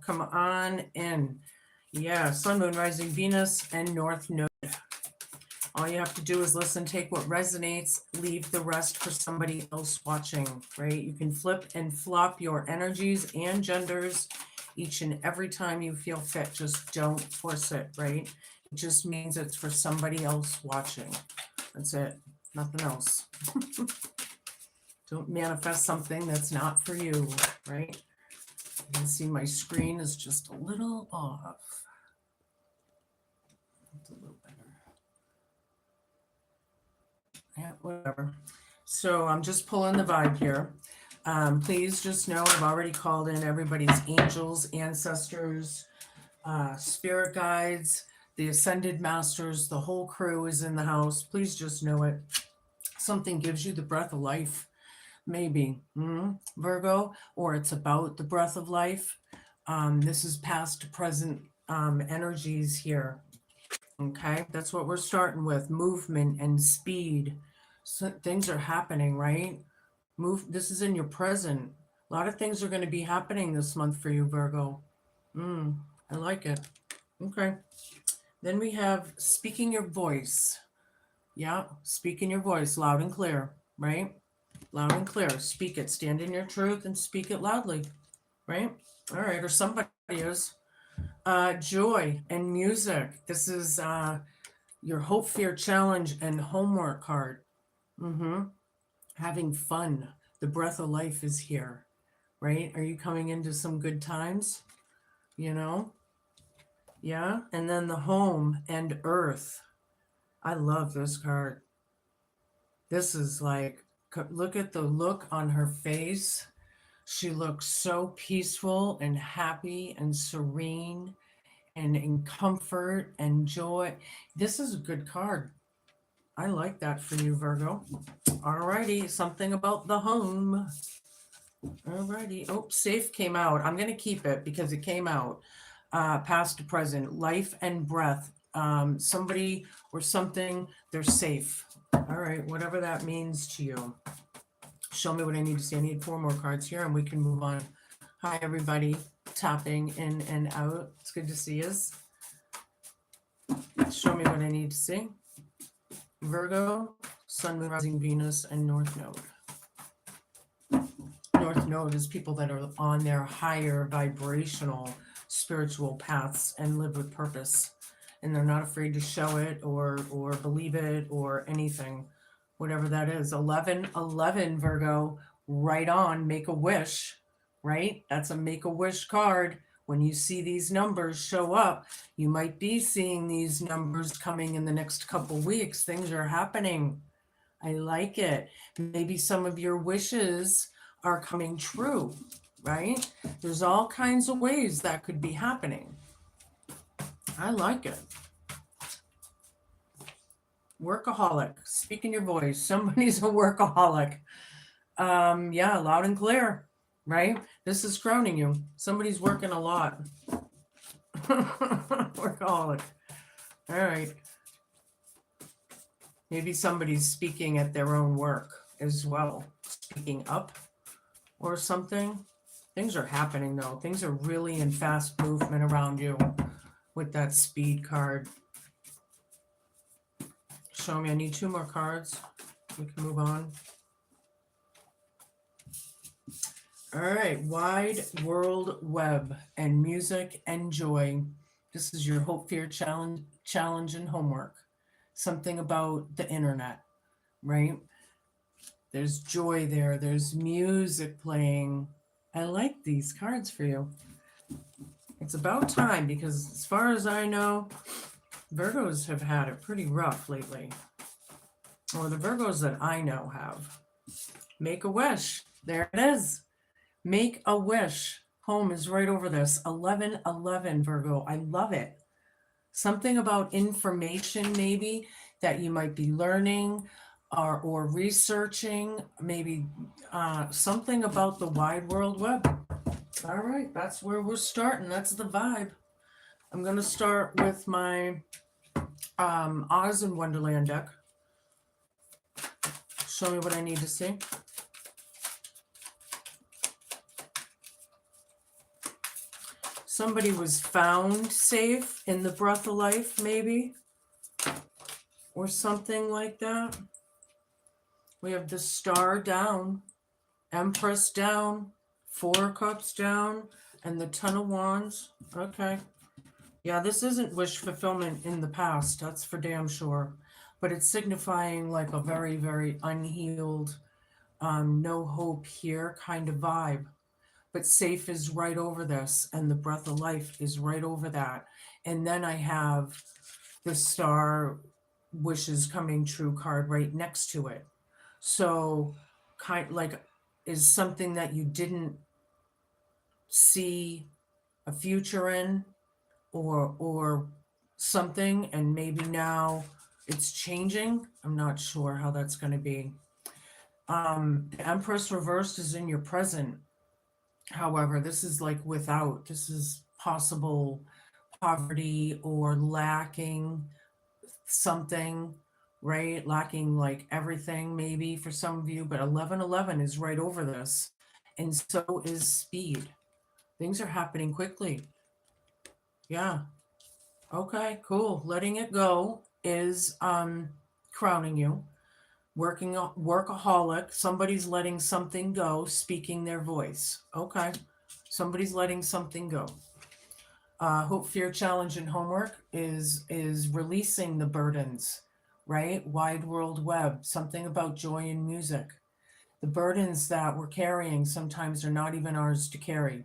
come on in. Yeah, Sun, Moon, Rising, Venus, and North Node. All you have to do is listen, take what resonates, leave the rest for somebody else watching, right? You can flip and flop your energies and genders each and every time you feel fit. Just don't force it, right? It just means it's for somebody else watching. That's it. Nothing else. Don't manifest something that's not for you, right? You can see my screen is just a little off. It's a little better. Yeah, whatever. So I'm just pulling the vibe here. Please just know I've already called in everybody's angels, ancestors, spirit guides, the ascended masters. The whole crew is in the house. Please just know it. Something gives you the breath of life, maybe, Virgo, or it's about the breath of life. This is past to present energies here. Okay, that's what we're starting with. Movement and speed. So things are happening, right? This is in your present. A lot of things are going to be happening this month for you, Virgo. I like it. Okay. Then we have speaking your voice. Yeah, speak in your voice loud and clear, right? Loud and clear. Speak it. Stand in your truth and speak it loudly, right? All right, or somebody is. Joy and music. This is your hope, fear, challenge, and homework card. Having fun. The breath of life is here, right? Are you coming into some good times? You know? Yeah. And then the home and earth. I love this card. This is like, look at the look on her face. She looks so peaceful and happy and serene and in comfort and joy. This is a good card. I like that for you, Virgo. Alrighty, something about the home. Alrighty. Oh, safe came out. I'm going to keep it because it came out. Past to present, life and breath. Somebody or something, they're safe. All right, whatever that means to you. Show me what I need to see. I need 4 more cards here and we can move on. Hi, everybody. Tapping in and out. It's good to see us. Show me what I need to see. Virgo, Sun, Moon, Rising, Venus, and North Node. North Node is people that are on their higher vibrational spiritual paths and live with purpose. And they're not afraid to show it or believe it or anything, whatever that is. 1111, Virgo, right on, make a wish, right? That's a make a wish card. When you see these numbers show up, you might be seeing these numbers coming in the next couple weeks. Things are happening. I like it. Maybe some of your wishes are coming true, right? There's all kinds of ways that could be happening. I like it. Workaholic. Speak in your voice. Somebody's a workaholic. Yeah, loud and clear, right? This is crowning you. Somebody's working a lot. Workaholic. All right. Maybe somebody's speaking at their own work as well. Speaking up or something. Things are happening though. Things are really in fast movement around you with that speed card. Show me. I need 2 more cards. We can move on. All right. Wide world web and music and joy. This is your hope, fear, challenge, and homework. Something about the internet, right? There's joy there. There's music playing. I like these cards for you. It's about time because as far as I know, Virgos have had it pretty rough lately. Or the Virgos that I know have. Make a wish. There it is. Make a wish. Home is right over this. 1111, Virgo. I love it. Something about information maybe that you might be learning or researching. Maybe something about the wide world web. All right. That's where we're starting. That's the vibe. I'm going to start with my Oz and Wonderland deck. Show me what I need to see. somebody was found safe in the breath of life, maybe, or something like that. We have the Star down, Empress down, Four of Cups down, and the Ten of Wands. Okay. Yeah, this isn't wish fulfillment in the past, that's for damn sure. But it's signifying like a very, very unhealed, no hope here kind of vibe. But safe is right over this, and the breath of life is right over that. And then I have the Star wishes coming true card right next to it. So, kind like, is something that you didn't see a future in, or something, and maybe now it's changing. I'm not sure how that's going to be. The Empress reversed is in your present. However, this is like without. This is possible poverty or lacking something, right? Lacking like everything maybe for some of you, but 1111 is right over this. And so is speed. Things are happening quickly. Yeah. Okay, cool. Letting it go is crowning you. Workaholic, somebody's letting something go, speaking their voice. Okay. Somebody's letting something go. Hope, fear, challenge, and homework is releasing the burdens, right? Wide world web, something about joy and music. The burdens that we're carrying sometimes are not even ours to carry.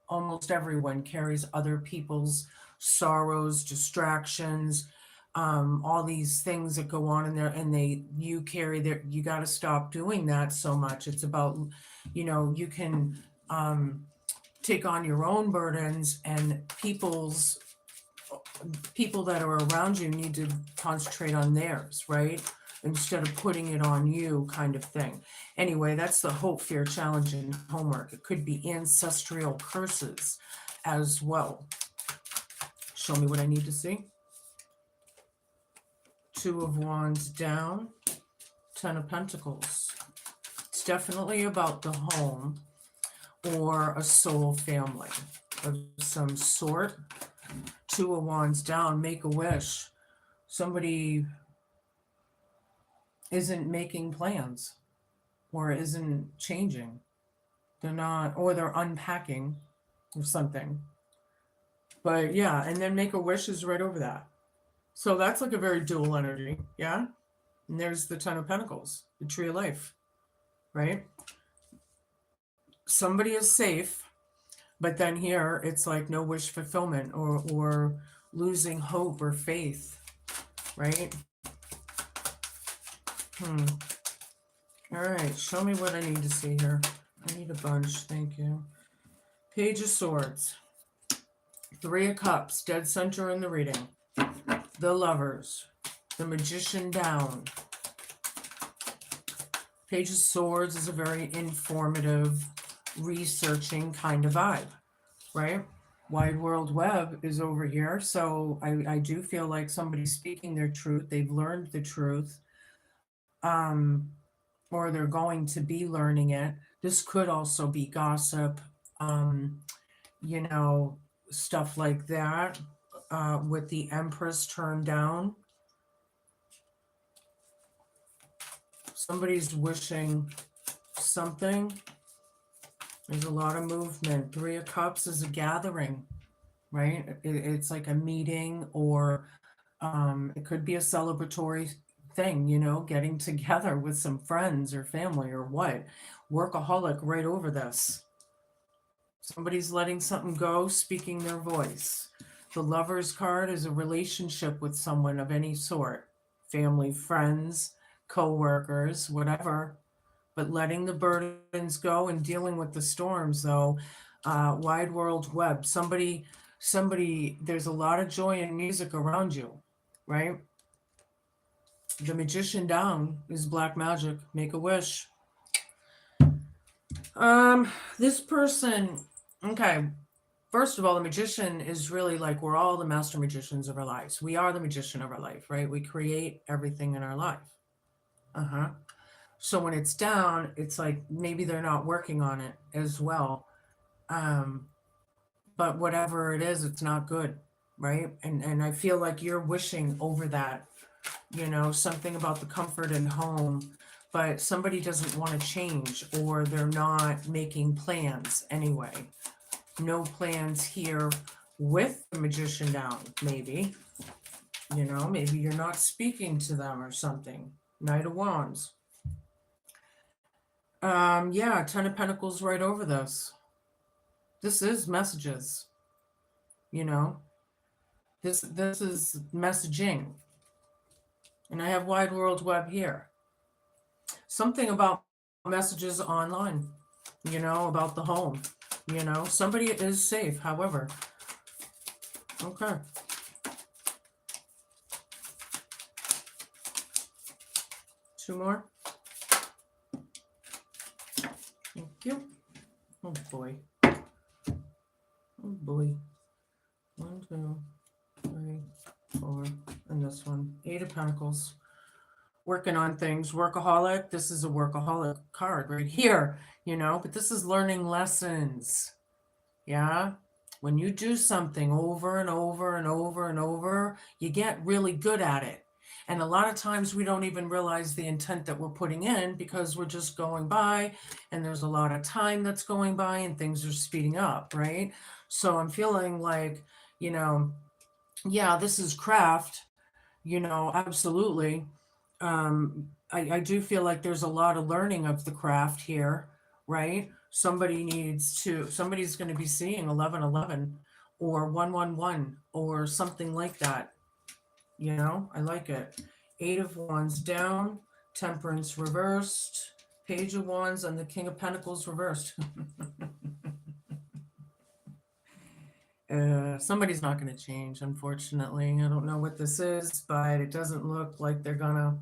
Almost everyone carries other people's sorrows, distractions, all these things that go on in there, and you carry their. You got to stop doing that so much. It's about, you can take on your own burdens, and people that are around you need to concentrate on theirs, right? Instead of putting it on you, kind of thing. Anyway, that's the hope, fear, challenge, and homework. It could be ancestral curses as well. Show me what I need to see. Two of Wands down, Ten of Pentacles. It's definitely about the home or a soul family of some sort. Two of Wands down, make a wish. Somebody isn't making plans or isn't changing. They're not, or they're unpacking or something. But yeah, and then make a wish is right over that. So that's like a very dual energy. Yeah. And there's the Ten of Pentacles, the Tree of Life, right? Somebody is safe, but then here it's like no wish fulfillment or losing hope or faith, right? All right, show me what I need to see here. I need a bunch, thank you. Page of Swords, Three of Cups, dead center in the reading. The Lovers, the Magician down. Page of Swords is a very informative, researching kind of vibe, right? Wide World Web is over here. So I do feel like somebody's speaking their truth. They've learned the truth. Or they're going to be learning it. This could also be gossip, stuff like that, with the Empress turned down. Somebody's wishing something. There's a lot of movement. Three of Cups is a gathering, right? It's like a meeting, or it could be a celebratory thing, getting together with some friends or family or what. Workaholic right over this. Somebody's letting something go, speaking their voice. The Lover's card is a relationship with someone of any sort. Family, friends, co-workers, whatever. But letting the burdens go and dealing with the storms, though. Wide World Web. Somebody, there's a lot of joy and music around you, right? The Magician down is black magic. Make a wish. This person, okay. First of all, the Magician is really like, we're all the master magicians of our lives. We are the magician of our life, right? We create everything in our life. So when it's down, it's like maybe they're not working on it as well. but whatever it is, it's not good, right? And I feel like you're wishing over that, something about the comfort and home, but somebody doesn't want to change, or they're not making plans anyway. No plans here with the Magician down, maybe. Maybe you're not speaking to them or something. Knight of Wands. Yeah, Ten of Pentacles right over this. This is messages. This is messaging. And I have Wide World Web here. Something about messages online, about the home. Somebody is safe, however. Okay. Two more. Thank you. Oh boy. Oh boy. 1, 2, 3, 4, and this one. 8 of Pentacles. Working on things. Workaholic. This is a workaholic card right here, but this is learning lessons. Yeah. When you do something over and over and over and over, you get really good at it. And a lot of times we don't even realize the intent that we're putting in, because we're just going by, and there's a lot of time that's going by and things are speeding up, right? So I'm feeling like, yeah, this is craft, absolutely. I do feel like there's a lot of learning of the craft here, right? Somebody's going to be seeing 1111 or 111 or something like that. I like it. 8 of Wands down, Temperance reversed, Page of Wands, and the King of Pentacles reversed. Somebody's not going to change, unfortunately. I don't know what this is, but it doesn't look like they're gonna.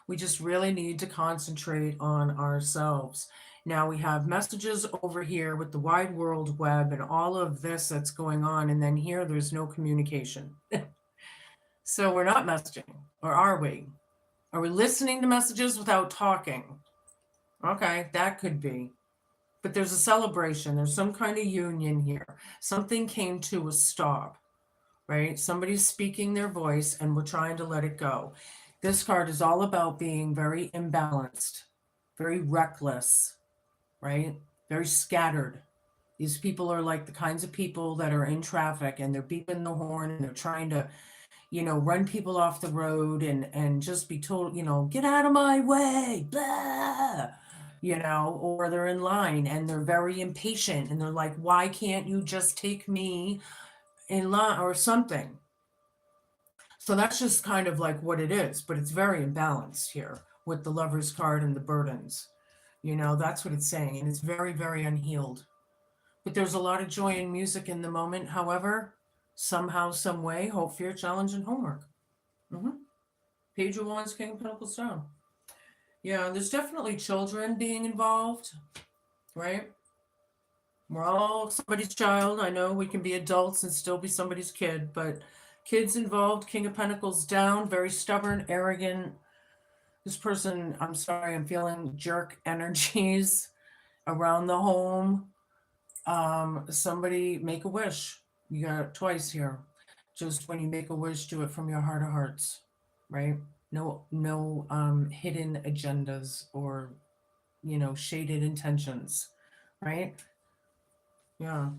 We just really need to concentrate on ourselves. Now we have messages over here with the Wide World Web and all of this that's going on, and then here there's no communication. So we're not messaging, or are we? Are we listening to messages without talking? Okay, that could be. But there's a celebration. There's some kind of union here. Something came to a stop, right? Somebody's speaking their voice and we're trying to let it go. This card is all about being very imbalanced, very reckless, right? Very scattered. These people are like the kinds of people that are in traffic and they're beeping the horn and they're trying to, run people off the road and just be told, get out of my way, blah. Or they're in line and they're very impatient and they're like, why can't you just take me in line or something? So that's just kind of like what it is, but it's very imbalanced here with the Lover's card and the burdens. That's what it's saying. And it's very, very unhealed. But there's a lot of joy and music in the moment. However, somehow, some way, hope, fear, challenge, and homework. Page of Wands, King of Pentacles down. Yeah, there's definitely children being involved, right? We're all somebody's child. I know we can be adults and still be somebody's kid, but kids involved. King of Pentacles down, very stubborn, arrogant. This person, I'm sorry, I'm feeling jerk energies around the home. Somebody make a wish. You got it twice here. Just when you make a wish, do it from your heart of hearts, right? No hidden agendas or, shaded intentions, right? Yeah.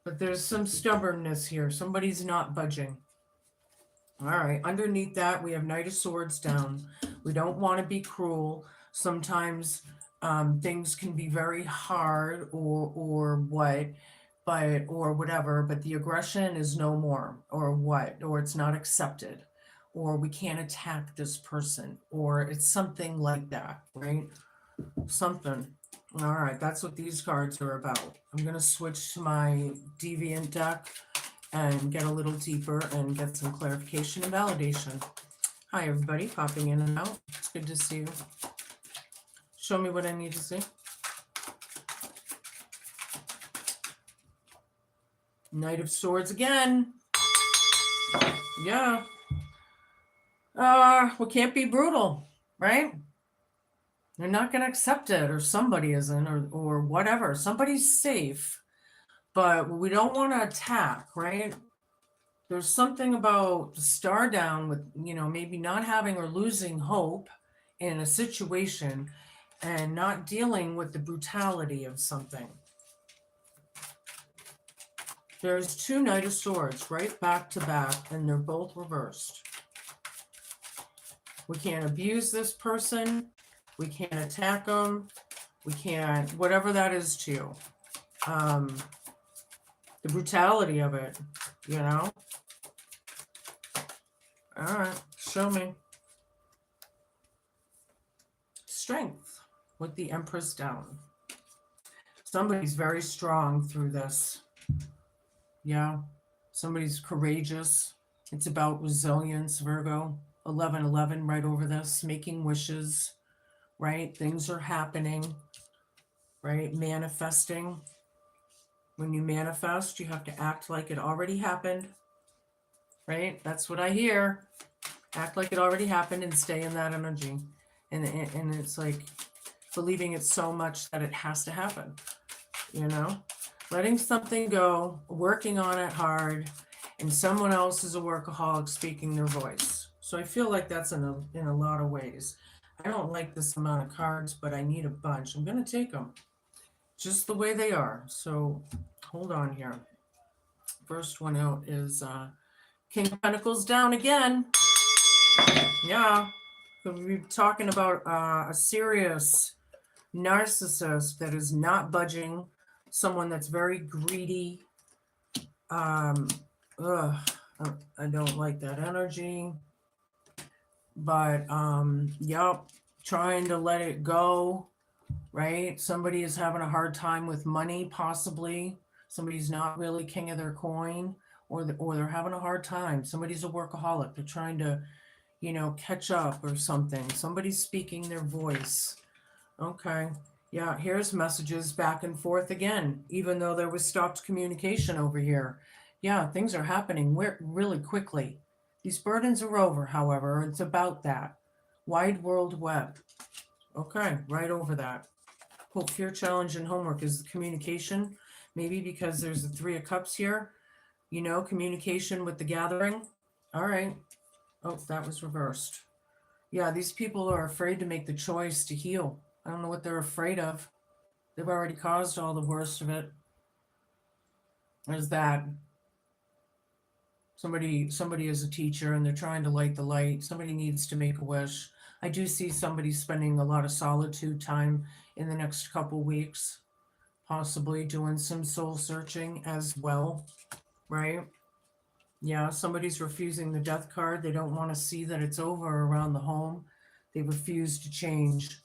But there's some stubbornness here. Somebody's not budging. All right. Underneath that, we have Knight of Swords down. We don't want to be cruel. Sometimes things can be very hard or whatever, but the aggression is no more, or it's not accepted, or we can't attack this person, or it's something like that, right? Something. All right, that's what these cards are about. I'm going to switch to my Deviant deck and get a little deeper and get some clarification and validation. Hi, everybody, popping in and out. It's good to see you. Show me what I need to see. Knight of Swords again. Yeah. We can't be brutal, right? They're not going to accept it, or somebody isn't, or whatever. Somebody's safe, but we don't want to attack, right? There's something about the star down with, maybe not having or losing hope in a situation and not dealing with the brutality of something. There's two Knight of Swords right back to back, and they're both reversed. We can't abuse this person. We can't attack them. We can't, whatever that is to you. The brutality of it, All right, show me. Strength with the Empress down. Somebody's very strong through this. Yeah, somebody's courageous. It's about resilience, Virgo. 1111 right over this, making wishes, right? Things are happening, right? Manifesting. When you manifest, you have to act like it already happened, right? That's what I hear. Act like it already happened and stay in that energy. And it's like believing it so much that it has to happen, Letting something go, working on it hard, and someone else is a workaholic speaking their voice. So I feel like that's in a lot of ways. I don't like this amount of cards, but I need a bunch. I'm going to take them just the way they are. So hold on here. First one out is King of Pentacles down again. Yeah. We're talking about a serious narcissist that is not budging, someone that's very greedy. I don't like that energy. But yep, trying to let it go, right? Somebody is having a hard time with money, possibly. Somebody's not really king of their coin, or they're having a hard time. Somebody's a workaholic. They're trying to, catch up or something. Somebody's speaking their voice. Okay. Yeah, here's messages back and forth again, even though there was stopped communication over here. Yeah, things are happening really quickly. These burdens are over, however. It's about that. Wide world web. Okay, right over that. Hope, fear, challenge, and homework is the communication. Maybe because there's the Three of Cups here. Communication with the gathering. All right. Oh, that was reversed. Yeah, these people are afraid to make the choice to heal. I don't know what they're afraid of. They've already caused all the worst of it. There's that. Somebody is a teacher and they're trying to light the light. Somebody needs to make a wish. I do see somebody spending a lot of solitude time in the next couple weeks, possibly doing some soul searching as well, right? Yeah, somebody's refusing the death card. They don't want to see that it's over around the home. They refuse to change.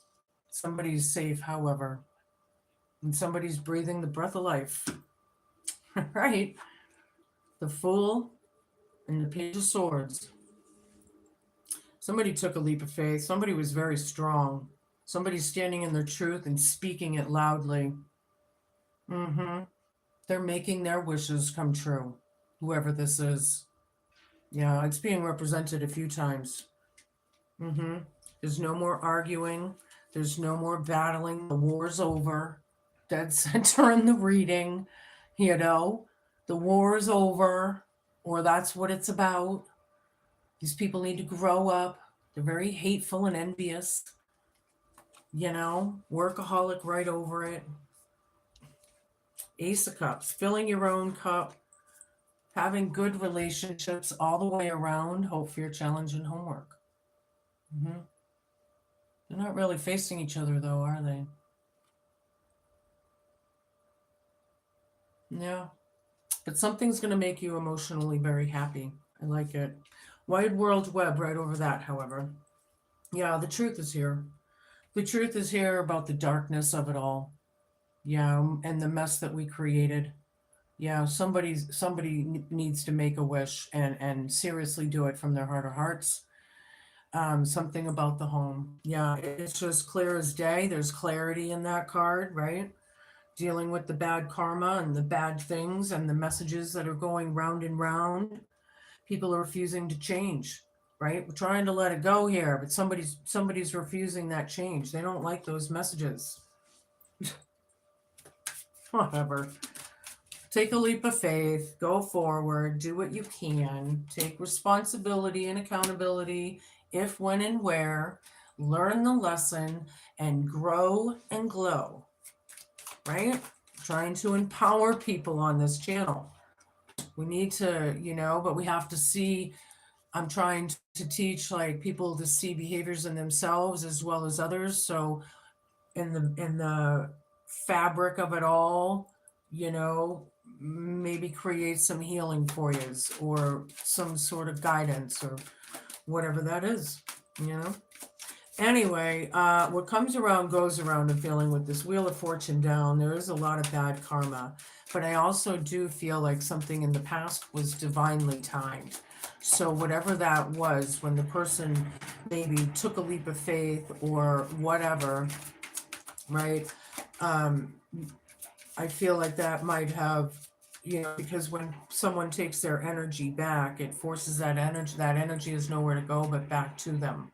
Somebody's safe, however, and somebody's breathing the breath of life, right? The Fool and the Page of Swords. Somebody took a leap of faith. Somebody was very strong. Somebody's standing in their truth and speaking it loudly. They're making their wishes come true, whoever this is. Yeah, it's being represented a few times. There's no more arguing. There's no more battling. The war's over. Dead center in the reading. The war is over, or that's what it's about. These people need to grow up. They're very hateful and envious. Workaholic right over it. Ace of Cups, filling your own cup, having good relationships all the way around. Hope, fear, challenge, and homework. They're not really facing each other, though, are they? Yeah. But something's going to make you emotionally very happy. I like it. Wide world web right over that, however. Yeah, the truth is here. The truth is here about the darkness of it all. Yeah, and the mess that we created. Yeah, somebody needs to make a wish and seriously do it from their heart of hearts. Something about the home. Yeah, it's just clear as day. There's clarity in that card, right? Dealing with the bad karma and the bad things and the messages that are going round and round. People are refusing to change, right? We're trying to let it go here, but somebody's refusing that change. They don't like those messages. Whatever. Take a leap of faith, go forward, do what you can, take responsibility and accountability if, when, and where, learn the lesson, and grow and glow, right? Trying to empower people on this channel. We need to, but we have to see. I'm trying to teach like people to see behaviors in themselves as well as others. So in the fabric of it all, you know, maybe create some healing for you or some sort of guidance or whatever that is, you know. Anyway, what comes around goes around. I'm feeling with this Wheel of Fortune down, there is a lot of bad karma, but I also do feel like something in the past was divinely timed. So whatever that was, when the person maybe took a leap of faith or whatever, right? Um, I feel like that might have, because when someone takes their energy back, it forces that energy. That energy is nowhere to go but back to them,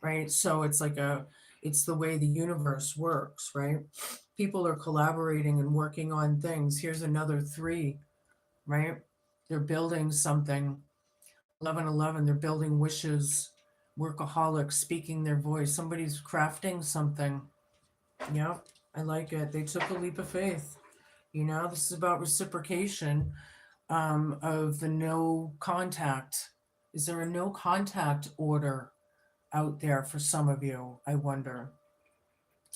right? So it's the way the universe works, right? People are collaborating and working on things. Here's another three, right? They're building something. 1111, they're building wishes, workaholics, speaking their voice. Somebody's crafting something. Yep, I like it. They took a leap of faith. This is about reciprocation of the no contact. Is there a no contact order out there for some of you? I wonder.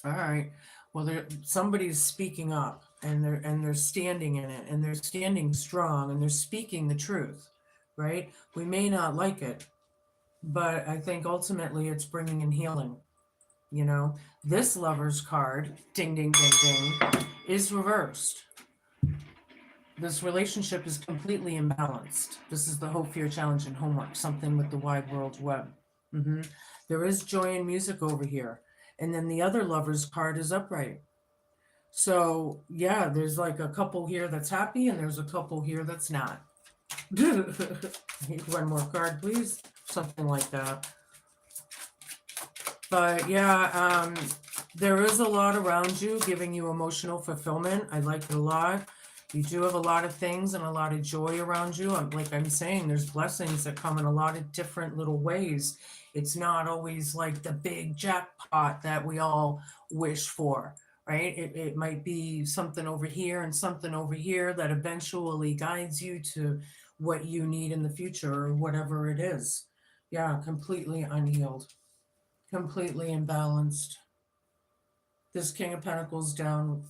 All right. Well, somebody's speaking up, and they're standing in it, and they're standing strong, and they're speaking the truth, right? We may not like it, but I think ultimately it's bringing in healing. This Lover's card, ding, ding, ding, ding, is reversed. This relationship is completely imbalanced. This is the hope, fear, challenge, and homework, something with the wide world web. There is joy and music over here. And then the other Lover's card is upright. So, yeah, there's like a couple here that's happy, and there's a couple here that's not. One more card, please. Something like that. But yeah, there is a lot around you giving you emotional fulfillment. I like it a lot. You do have a lot of things and a lot of joy around you. Like I'm saying, there's blessings that come in a lot of different little ways. It's not always like the big jackpot that we all wish for, right? It might be something over here and something over here that eventually guides you to what you need in the future or whatever it is. Yeah, completely unhealed, completely imbalanced. This King of Pentacles down.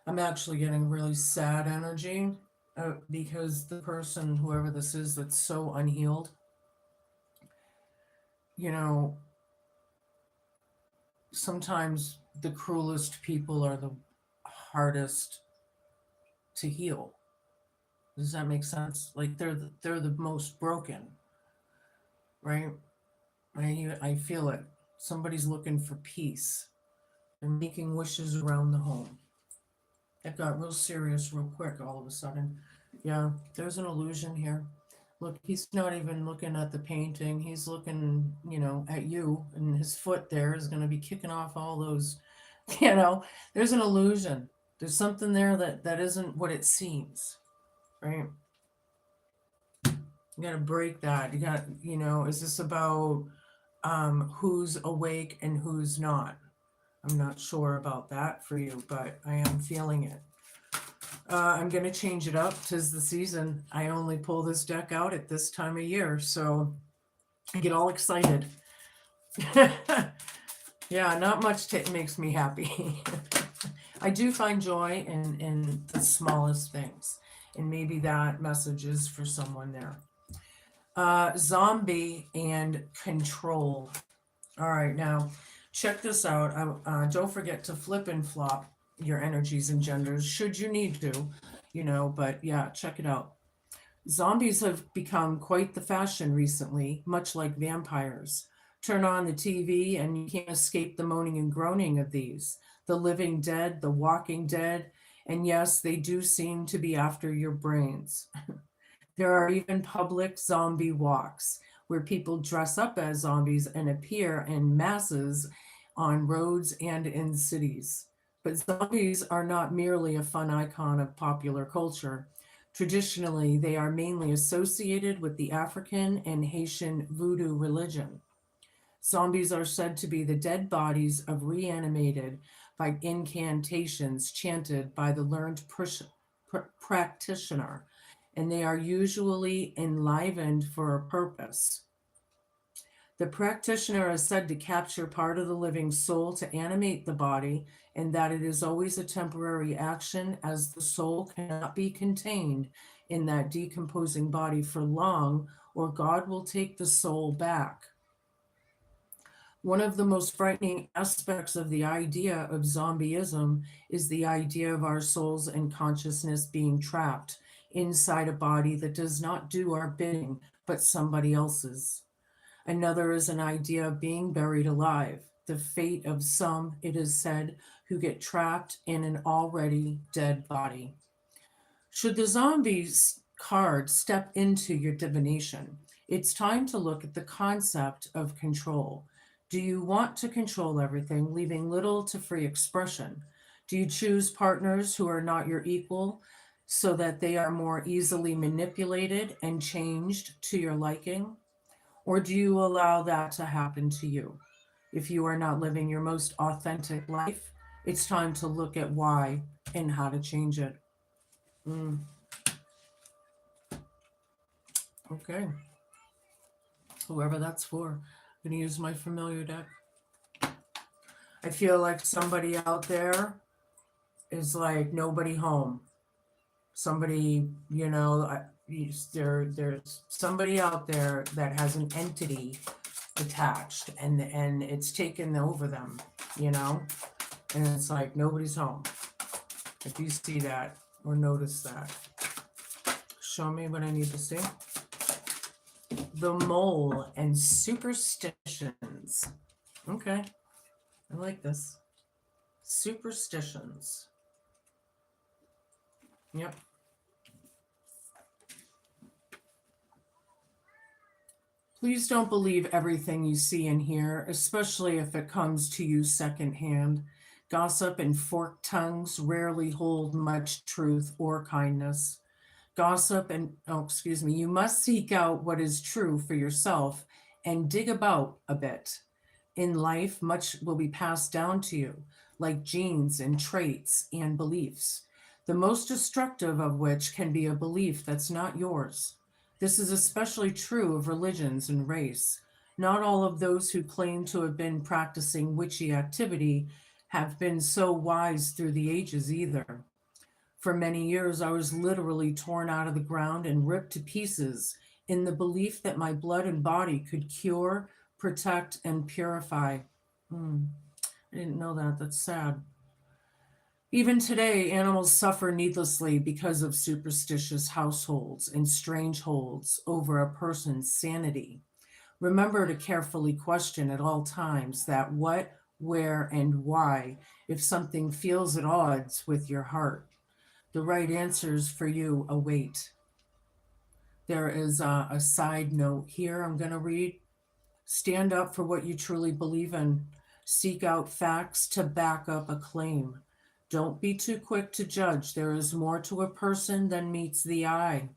I'm actually getting really sad energy because the person, whoever this is, that's so unhealed, sometimes the cruelest people are the hardest to heal. Does that make sense? Like they're the most broken, right? I feel it. Somebody's looking for peace. They're making wishes around the home. It got real serious real quick all of a sudden. Yeah, there's an illusion here. Look, he's not even looking at the painting. He's looking, at you, and his foot there is going to be kicking off all those, there's an illusion. There's something there that isn't what it seems, right? You got to break that. You got, is this about who's awake and who's not? I'm not sure about that for you, but I am feeling it. I'm going to change it up. 'Tis the season. I only pull this deck out at this time of year, so I get all excited. Yeah, not much makes me happy. I do find joy in the smallest things, and maybe that message is for someone there. Zombie and control. All right, now check this out. Don't forget to flip and flop your energies and genders should you need to, but yeah, check it out. Zombies have become quite the fashion recently, much like vampires. Turn on the TV and you can't escape the moaning and groaning of these. The living dead, the walking dead, and yes, they do seem to be after your brains. There are even public zombie walks where people dress up as zombies and appear in masses on roads and in cities. But zombies are not merely a fun icon of popular culture. Traditionally, they are mainly associated with the African and Haitian voodoo religion. Zombies are said to be the dead bodies of reanimated by incantations chanted by the learned practitioner, and they are usually enlivened for a purpose. The practitioner is said to capture part of the living soul to animate the body, and that it is always a temporary action as the soul cannot be contained in that decomposing body for long, or God will take the soul back. One of the most frightening aspects of the idea of zombieism is the idea of our souls and consciousness being trapped inside a body that does not do our bidding, but somebody else's. Another is an idea of being buried alive, the fate of some, it is said, who get trapped in an already dead body. Should the zombies card step into your divination, it's time to look at the concept of control. Do you want to control everything, leaving little to free expression? Do you choose partners who are not your equal so that they are more easily manipulated and changed to your liking? Or do you allow that to happen to you? If you are not living your most authentic life, it's time to look at why and how to change it. Okay, whoever that's for. I'm going to use my familiar deck. I feel like somebody out there is like nobody home. Somebody, there's somebody out there that has an entity attached, and it's taken over them, and it's like nobody's home. If you see that or notice that, show me what I need to see. The mole and superstitions. Okay, I like this. Superstitions. Yep. Please don't believe everything you see and hear, especially if it comes to you secondhand. Gossip and forked tongues rarely hold much truth or kindness. You must seek out what is true for yourself and dig about a bit. In life, much will be passed down to you, like genes and traits and beliefs, the most destructive of which can be a belief that's not yours. This is especially true of religions and race. Not all of those who claim to have been practicing witchy activity have been so wise through the ages either. For many years, I was literally torn out of the ground and ripped to pieces in the belief that my blood and body could cure, protect, and purify. I didn't know that. That's sad. Even today, animals suffer needlessly because of superstitious households and strange holds over a person's sanity. Remember to carefully question at all times that what, where, and why if something feels at odds with your heart. The right answers for you await. There is a side note here I'm going to read. Stand up for what you truly believe in. Seek out facts to back up a claim. Don't be too quick to judge. There is more to a person than meets the eye.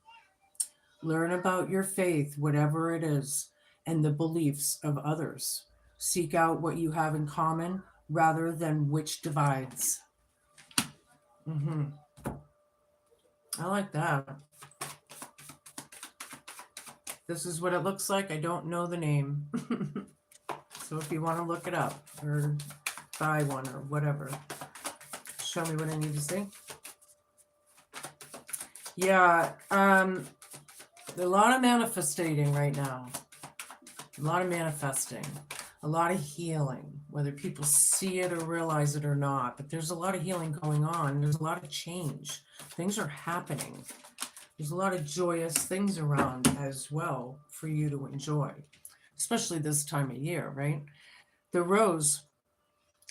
Learn about your faith, whatever it is, and the beliefs of others. Seek out what you have in common rather than which divides. I like that. This is what it looks like. I don't know the name. So if you want to look it up or buy one or whatever, show me what I need to see. Yeah, a lot of manifesting right now. A lot of manifesting. A lot of healing, whether people see it or realize it or not. But there's a lot of healing going on. There's a lot of change. Things are happening. There's a lot of joyous things around as well for you to enjoy, especially this time of year, right? The rose,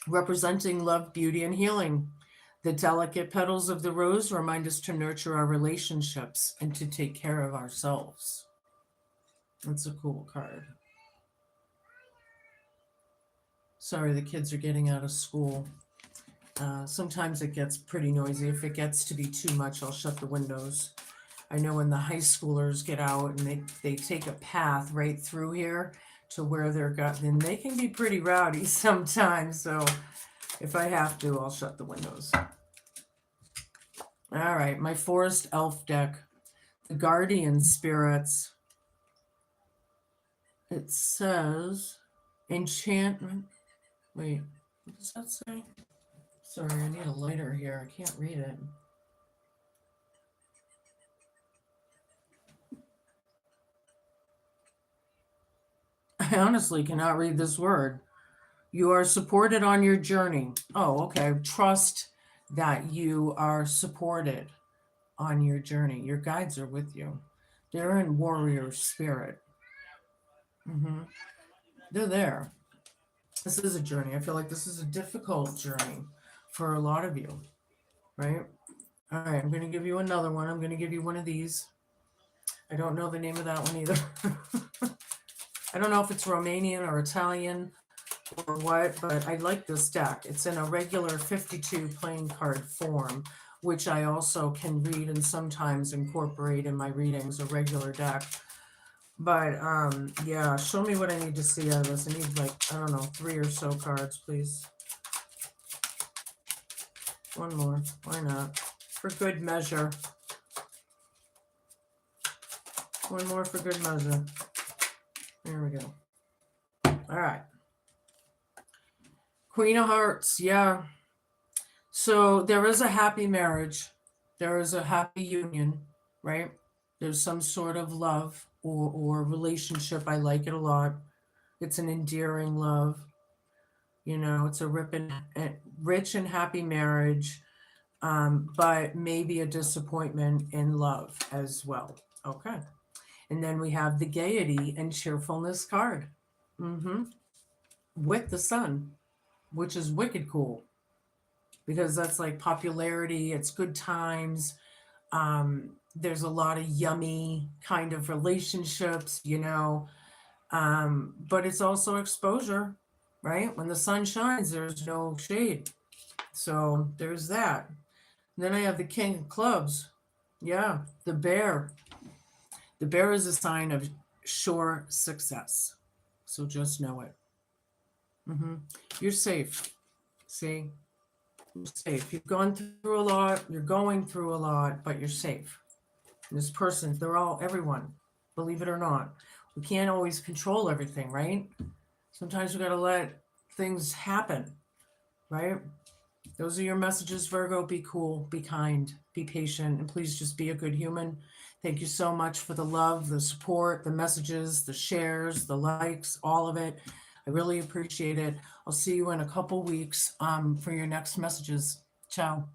representing love, beauty, and healing. The delicate petals of the rose remind us to nurture our relationships and to take care of ourselves. That's a cool card. Sorry, the kids are getting out of school. Sometimes it gets pretty noisy. If it gets to be too much, I'll shut the windows. I know when the high schoolers get out and they take a path right through here to where they're got, then they can be pretty rowdy sometimes. So if I have to, I'll shut the windows. All right, my forest elf deck, the guardian spirits. It says enchantment. Wait, what does that say? Sorry, I need a lighter here. I can't read it. I honestly cannot read this word. You are supported on your journey. Oh, okay. Trust that you are supported on your journey. Your guides are with you. They're in warrior spirit. hmm They're there. This is a journey. I feel like this is a difficult journey for a lot of you, right? All right, I'm going to give you another one. I'm going to give you one of these. I don't know the name of that one either. I don't know if it's Romanian or Italian or what, but I like this deck. It's in a regular 52 playing card form, which I also can read and sometimes incorporate in my readings, a regular deck. But yeah, show me what I need to see out of this. I need like, I don't know, 3 or so cards, please. One more, why not? For good measure. One more for good measure. There we go. All right. Queen of Hearts, yeah. So there is a happy marriage. There is a happy union, right? There's some sort of love or relationship. I like it a lot. It's an endearing love. You know, it's a rich and happy marriage, but maybe a disappointment in love as well. Okay. And then we have the gaiety and cheerfulness card. With the sun, which is wicked cool because that's like popularity, it's good times. There's a lot of yummy kind of relationships, you know, but it's also exposure, right? When the sun shines, there's no shade. So there's that. And then I have the King of Clubs. Yeah, the bear. The bear is a sign of sure success. So just know it. You're safe. See? You're safe. You've gone through a lot. You're going through a lot, but you're safe. And this person, they're all, everyone, believe it or not. We can't always control everything, right? Sometimes we got to let things happen, right? Those are your messages, Virgo. Be cool, be kind, be patient, and please just be a good human. Thank you so much for the love, the support, the messages, the shares, the likes, all of it. I really appreciate it. I'll see you in a couple weeks for your next messages. Ciao.